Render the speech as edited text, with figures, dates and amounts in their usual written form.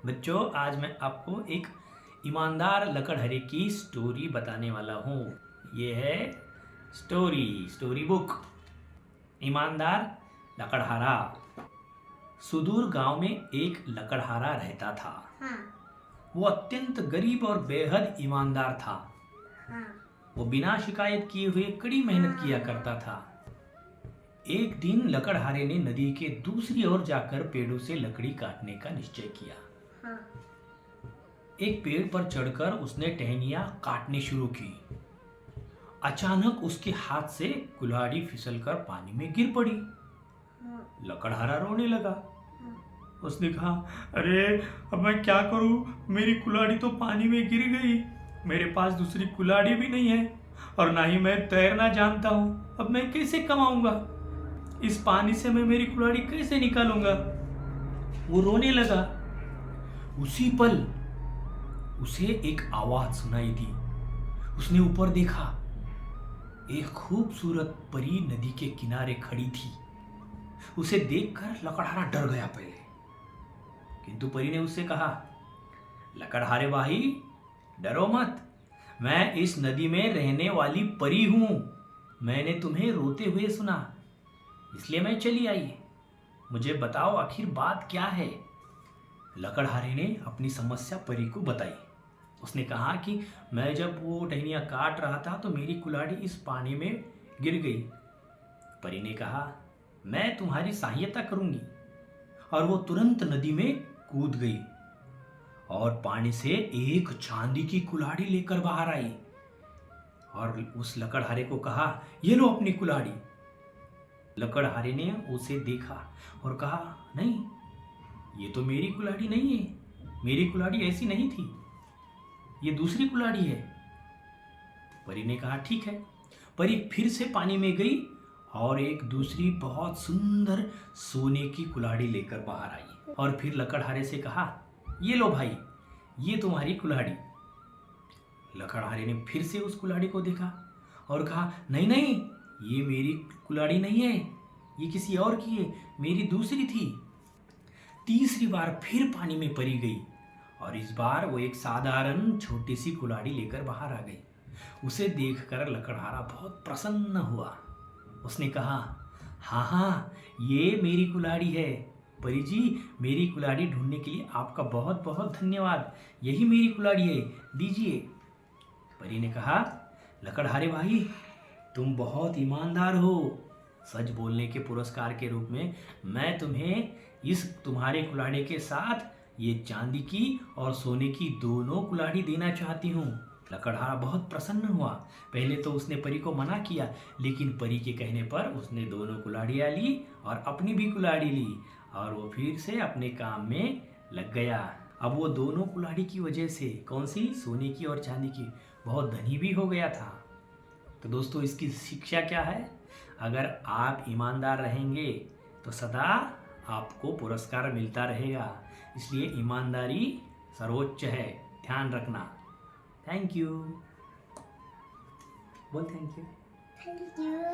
बच्चों, आज मैं आपको एक ईमानदार लकड़हरे की स्टोरी बताने वाला हूँ। ये है स्टोरी बुक। ईमानदार लकड़हारा। सुदूर गांव में एक लकड़हारा रहता था। हाँ। वो अत्यंत गरीब और बेहद ईमानदार था। हाँ। वो बिना शिकायत किए हुए कड़ी मेहनत किया करता था। एक दिन लकड़हारे ने नदी के दूसरी ओर जाकर पेड़ों से लकड़ी काटने का निश्चय किया। हाँ। एक पेड़ पर चढ़कर उसने टहनियां काटनी शुरू की। अचानक उसके हाथ से कुल्हाड़ी फिसलकर पानी में गिर पड़ी। हाँ। लकड़हारा रोने लगा। हाँ। उसने कहा, अरे अब मैं क्या करूं? मेरी कुल्हाड़ी तो पानी में गिर गई। मेरे पास दूसरी कुल्हाड़ी भी नहीं है और ना ही मैं तैरना जानता हूं। अब मैं कैसे कमाऊंगा? इस पानी से मैं मेरी कुल्हाड़ी कैसे निकालूंगा? वो रोने लगा। उसी पल उसे एक आवाज सुनाई दी। उसने ऊपर देखा। एक खूबसूरत परी नदी के किनारे खड़ी थी। उसे देखकर लकड़हारा डर गया पहले, किंतु परी ने उससे कहा, लकड़हारे भाई, डरो मत। मैं इस नदी में रहने वाली परी हूं। मैंने तुम्हें रोते हुए सुना, इसलिए मैं चली आई। मुझे बताओ, आखिर बात क्या है? लकड़हारे ने अपनी समस्या परी को बताई। उसने कहा कि मैं जब वो टहनियाँ काट रहा था तो मेरी कुल्हाड़ी इस पानी में गिर गई। परी ने कहा, मैं तुम्हारी सहायता करूंगी। और वो तुरंत नदी में कूद गई और पानी से एक चांदी की कुल्हाड़ी लेकर बाहर आई और उस लकड़हारे को कहा, ये लो अपनी कुल्हाड़ी। लकड़हारे ने उसे देखा और कहा, नहीं, ये तो मेरी कुल्हाड़ी नहीं है। मेरी कुल्हाड़ी ऐसी नहीं थी, ये दूसरी कुल्हाड़ी है। परी ने कहा, ठीक है। परी फिर से पानी में गई और एक दूसरी बहुत सुंदर सोने की कुल्हाड़ी लेकर बाहर आई और फिर लकड़हारे से कहा, ये लो भाई, ये तुम्हारी कुल्हाड़ी। लकड़हारे ने फिर से उस कुल्हाड़ी को देखा और कहा, नहीं नहीं, ये मेरी कुल्हाड़ी नहीं है, ये किसी और की है, मेरी दूसरी थी। तीसरी बार फिर पानी में परी गई और इस बार वो एक साधारण छोटी सी कुल्हाड़ी लेकर बाहर आ गई। उसे देखकर लकड़हारा बहुत प्रसन्न हुआ। उसने कहा, हाँ हाँ, ये मेरी कुल्हाड़ी है। परी जी, मेरी कुल्हाड़ी ढूंढने के लिए आपका बहुत बहुत धन्यवाद। यही मेरी कुल्हाड़ी है, दीजिए। परी ने कहा, लकड़हारे भाई, तुम बहुत ईमानदार हो। सच बोलने के पुरस्कार के रूप में मैं तुम्हें इस तुम्हारे कुल्हाड़ी के साथ ये चांदी की और सोने की दोनों कुल्हाड़ी देना चाहती हूँ। लकड़हारा बहुत प्रसन्न हुआ। पहले तो उसने परी को मना किया, लेकिन परी के कहने पर उसने दोनों कुल्हाड़ियाँ ली और अपनी भी कुल्हाड़ी ली और वो फिर से अपने काम में लग गया। अब वो दोनों कुल्हाड़ी की वजह से, कौन सी, सोने की और चांदी की, बहुत धनी भी हो गया था। तो दोस्तों, इसकी शिक्षा क्या है? अगर आप ईमानदार रहेंगे तो सदा आपको पुरस्कार मिलता रहेगा। इसलिए ईमानदारी सर्वोच्च है, ध्यान रखना। Thank you. बोल थैंक यू। Thank you.